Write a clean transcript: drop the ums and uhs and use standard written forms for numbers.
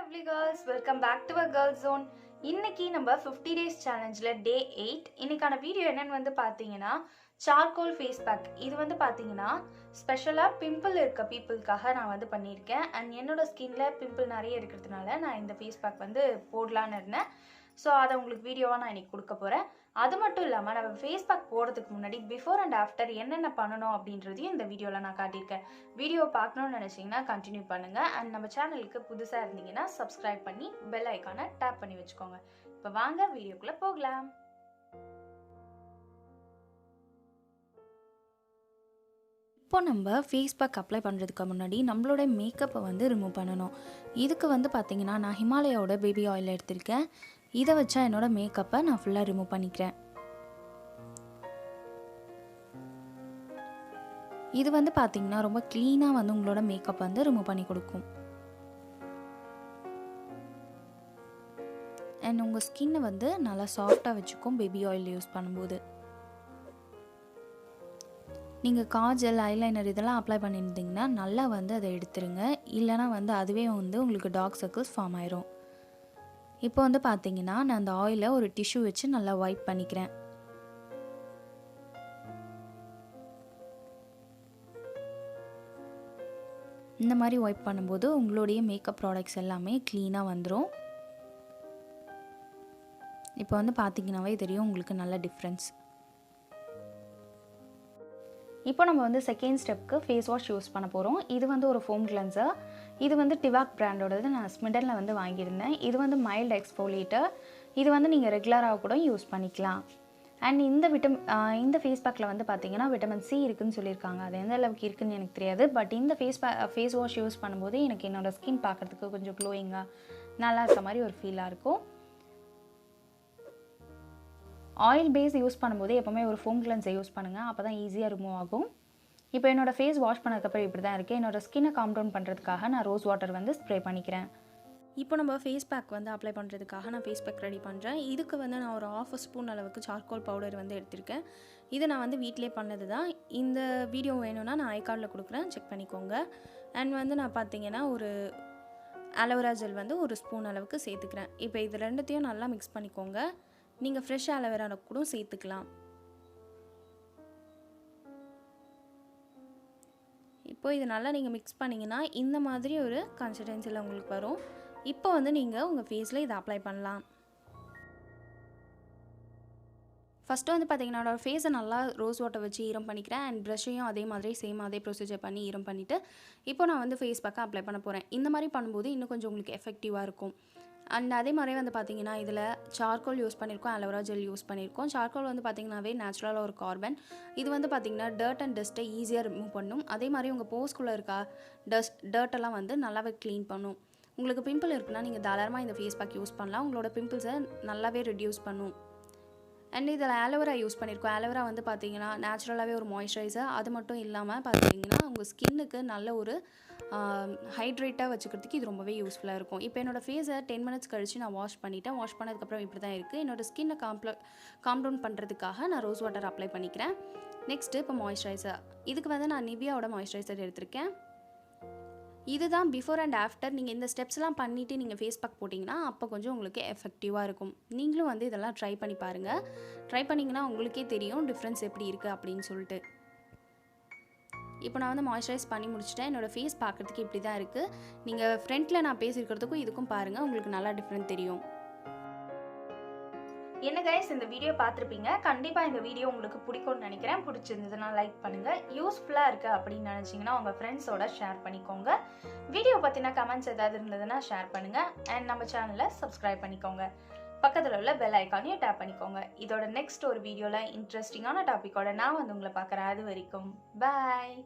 lovely girls, welcome back to our girl zone. இன்னைக்கு நம்ம 50 days challengeல day 8 இன்னைக்கான video என்னன்னு வந்து பாத்தீங்கன்னா charcoal face pack. இது வந்து பாத்தீங்கன்னா ஸ்பெஷலா பிம்பிள் இருக்க பீப்புளுக்காக நான் வந்து பண்ணியிருக்கேன். அண்ட் என்னோட ஸ்கின்ல பிம்பிள் நிறைய இருக்கிறதுனால நான் இந்த ஃபேஸ் பேக் வந்து போடலான்னு இருந்தேன். ஸோ அதை உங்களுக்கு வீடியோவாக நான் இன்னைக்கு கொடுக்க போகிறேன். அது மட்டும் இல்லாமல் நம்ம ஃபேஸ் பேக் போடுறதுக்கு முன்னாடி பிஃபோர் அண்ட் ஆஃப்டர் என்னென்ன பண்ணணும் அப்படின்றதையும் இந்த வீடியோவில் நான் காட்டியிருக்கேன். வீடியோ பார்க்கணும்னு நினச்சிங்கன்னா கண்டினியூ பண்ணுங்கள். அண்ட் நம்ம சேனலுக்கு புதுசாக இருந்தீங்கன்னா சப்ஸ்கிரைப் பண்ணி பெல் ஐக்கானை டேப் பண்ணி வச்சுக்கோங்க. இப்போ வாங்க வீடியோக்குள்ளே போகலாம். இப்போ நம்ம ஃபேஸ் பேக் அப்ளை பண்ணுறதுக்கு முன்னாடி நம்மளோட மேக்கப்பை வந்து ரிமூவ் பண்ணணும். இதுக்கு வந்து பார்த்திங்கன்னா நான் ஹிமாலயாவோட பேபி ஆயில் எடுத்திருக்கேன். இதை வச்சா என்னோடய மேக்கப்பை நான் ஃபுல்லாக ரிமூவ் பண்ணிக்கிறேன். இது வந்து பார்த்திங்கன்னா ரொம்ப க்ளீனாக வந்து உங்களோட மேக்கப் வந்து ரிமூவ் பண்ணி கொடுக்கும். அண்ட் உங்கள் ஸ்கின்னை வந்து நல்லா சாஃப்டாக வச்சுக்கும் பேபி ஆயில் யூஸ் பண்ணும்போது. நீங்கள் காஜல் ஐலைனர் இதெல்லாம் அப்ளை பண்ணியிருந்தீங்கன்னா நல்லா வந்து அதை எடுத்துருங்க. இல்லைனா வந்து அதுவே வந்து உங்களுக்கு டார்க் சர்க்கிள்ஸ் ஃபார்ம் ஆயிரும். இப்போ வந்து பார்த்தீங்கன்னா நான் அந்த ஆயிலை ஒரு டிஷ்யூ வச்சு நல்லா வைப் பண்ணிக்கிறேன். இந்த மாதிரி வைப் பண்ணும்போது உங்களுடைய மேக்கப் ப்ராடக்ட்ஸ் எல்லாமே க்ளீனாக வந்துடும். இப்போ வந்து பார்த்தீங்கன்னாவே தெரியும் உங்களுக்கு நல்ல டிஃப்ரென்ஸ். இப்போ நம்ம வந்து செகண்ட் ஸ்டெப்க்கு ஃபேஸ் வாஷ் யூஸ் பண்ண போகிறோம். இது வந்து ஒரு ஃபோம் கிளென்சர். இது வந்து டிவாக் பிராண்டோடது. நான் ஸ்மிடனில் வந்து வாங்கியிருந்தேன். இது வந்து மைல்டு எக்ஸ்ஃபோலியேட்டர். இது வந்து நீங்கள் ரெகுலராக கூட யூஸ் பண்ணிக்கலாம். அண்ட் இந்த ஃபேஸ் பேக்கில் வந்து பார்த்தீங்கன்னா விட்டமின் சி இருக்குதுன்னு சொல்லியிருக்காங்க. அது எந்த அளவுக்கு இருக்குதுன்னு எனக்கு தெரியாது. பட் இந்த ஃபேஸ் வாஷ் யூஸ் பண்ணும்போது எனக்கு என்னோடய ஸ்கின் பார்க்குறதுக்கு கொஞ்சம் க்ளோயிங்காக நல்லா இருக்க மாதிரி ஒரு ஃபீலாக இருக்கும். ஆயில் பேஸ் யூஸ் பண்ணும்போது எப்போவுமே ஒரு ஃபோம் கிளென்சர் யூஸ் பண்ணுங்கள். அப்போ தான் ஈஸியாக ரிமூவ் ஆகும். இப்போ என்னோடய ஃபேஸ் வாஷ் பண்ணதுக்கப்புறம் இப்படி தான் இருக்குது. என்னோடய ஸ்கின்னை காம் டவுன் பண்ணுறதுக்காக நான் ரோஸ் வாட்டர் வந்து ஸ்ப்ரே பண்ணிக்கிறேன். இப்போ நம்ம ஃபேஸ் பேக் வந்து அப்ளை பண்ணுறதுக்காக நான் ஃபேஸ் பேக் ரெடி பண்ணுறேன். இதுக்கு வந்து நான் ஒரு 1/2 ஸ்பூன் அளவுக்கு சார்கோல் பவுடர் வந்து எடுத்திருக்கேன். இது நான் வந்து வீட்டிலே பண்ணது தான். இந்த வீடியோ வேணும்னா நான் ஐகார்டில் கொடுக்குறேன், செக் பண்ணிக்கோங்க. அண்ட் வந்து நான் பார்த்தீங்கன்னா ஒரு அலோவேரா ஜெல் வந்து ஒரு ஸ்பூன் அளவுக்கு சேர்த்துக்கிறேன். இப்போ இது ரெண்டுத்தையும் நல்லா மிக்ஸ் பண்ணிக்கோங்க. நீங்கள் ஃப்ரெஷ் அலோவேரா கூட சேர்த்துக்கலாம். இப்போ இது நல்லா நீங்கள் மிக்ஸ் பண்ணிங்கன்னா இந்த மாதிரி ஒரு கன்சிஸ்டன்சியில் உங்களுக்கு வரும். இப்போ வந்து நீங்கள் உங்கள் ஃபேஸில் இதை அப்ளை பண்ணலாம். ஃபஸ்ட்டு வந்து பார்த்தீங்கன்னா என்னோடய ஃபேஸை நல்லா ரோஸ் வாட்டர் வச்சு ஈரம் பண்ணிக்கிறேன். அண்ட் ப்ரஷ்ஷையும் அதே மாதிரி அதே ப்ரொசீஜர் பண்ணி ஈரம் பண்ணிவிட்டு இப்போ நான் வந்து ஃபேஸ் பேக்கை அப்ளை பண்ண போகிறேன். இந்த மாதிரி பண்ணும்போது இன்னும் கொஞ்சம் உங்களுக்கு எஃபெக்டிவாக இருக்கும். அண்ட் அதே மாதிரி வந்து பார்த்திங்கன்னா இதில் சார்கோல் யூஸ் பண்ணியிருக்கோம், அலோவேரா ஜெல் யூஸ் பண்ணியிருக்கோம். சார்கோல் வந்து பார்த்திங்கனாவே நேச்சுரலாக ஒரு கார்பன். இது வந்து பார்த்திங்கன்னா டர்ட் அண்ட் டஸ்ட்டை ஈஸியாக ரிமூவ் பண்ணும். அதே மாதிரி உங்கள் போஸ்குள்ளே இருக்க டர்ட்டெல்லாம் வந்து நல்லாவே க்ளீன் பண்ணும். உங்களுக்கு பிம்பிள் இருக்குன்னா நீங்கள் தாராளமாக இந்த ஃபேஸ் பேக் யூஸ் பண்ணலாம். உங்களோட பிம்பிள்ஸை நல்லாவே ரெடியூஸ் பண்ணும். அண்ட் இதில் ஆலோவேரா யூஸ் பண்ணியிருக்கோம். ஆலோவேரா வந்து பார்த்திங்கன்னா நேச்சுரலாகவே ஒரு மாய்ஸ்சரைசர். அது மட்டும் இல்லாமல் பார்த்திங்கன்னா உங்கள் ஸ்கின்னுக்கு நல்ல ஒரு ஹைட்ரேட்டாக வச்சுக்கிறதுக்கு இது ரொம்பவே யூஸ்ஃபுல்லாக இருக்கும். இப்போ என்னோடய ஃபேஸை 10 மினிட்ஸ் கழித்து நான் வாஷ் பண்ணிவிட்டேன். வாஷ் பண்ணதுக்கப்புறம் இப்படி தான் இருக்குது. என்னோடய ஸ்கின்னை காம் டவுன் பண்ணுறதுக்காக நான் ரோஸ் வாட்டர் அப்ளை பண்ணிக்கிறேன். நெக்ஸ்ட்டு இப்போ மாய்ஸ்சரைசர். இதுக்கு வந்து நான் நிவியாவோட மாய்ஸ்சரைசர் எடுத்திருக்கேன். இதுதான் பிஃபோர் அண்ட் ஆஃப்டர். நீங்கள் இந்த ஸ்டெப்ஸ்லாம் பண்ணிவிட்டு நீங்கள் ஃபேஸ் பேக் போட்டிங்கன்னா அப்போ கொஞ்சம் உங்களுக்கு எஃபெக்டிவாக இருக்கும். நீங்களும் வந்து இதெல்லாம் ட்ரை பண்ணி பாருங்கள். ட்ரை பண்ணிங்கன்னா உங்களுக்கே தெரியும் டிஃப்ரென்ஸ் எப்படி இருக்குது அப்படின்னு சொல்லிட்டு. இப்போ நான் வந்து மாய்ஸ்சரைஸ் பண்ணி முடிச்சிட்டேன். என்னோடய ஃபேஸ் பார்க்குறதுக்கு இப்படி தான் இருக்குது. நீங்கள் ஃப்ரண்ட்டில் நான் பேசியிருக்கிறதுக்கும் இதுக்கும் பாருங்கள், உங்களுக்கு நல்லா டிஃப்ரெண்ட் தெரியும். என்ன கைஸ், இந்த வீடியோ பார்த்துருப்பீங்க. கண்டிப்பாக இந்த வீடியோ உங்களுக்கு பிடிக்கும்னு நினைக்கிறேன். பிடிச்சிருந்ததுன்னா லைக் பண்ணுங்கள். யூஸ்ஃபுல்லாக இருக்குது அப்படின்னு நினச்சிங்கன்னா உங்கள் ஃப்ரெண்ட்ஸோட ஷேர் பண்ணிக்கோங்க. வீடியோ பற்றின கமெண்ட்ஸ் ஏதாவது இருந்ததுன்னா ஷேர் பண்ணுங்கள். அண்ட் நம்ம சேனலை சப்ஸ்கிரைப் பண்ணிக்கோங்க. பக்கத்தில் உள்ள பெல் ஐக்கானையும் டேப் பண்ணிக்கோங்க. இதோட நெக்ஸ்ட் ஒரு வீடியோவில் இன்ட்ரெஸ்டிங்கான டாப்பிக்கோட நான் வந்து உங்களை பார்க்குறேன். அது வரைக்கும் பாய்.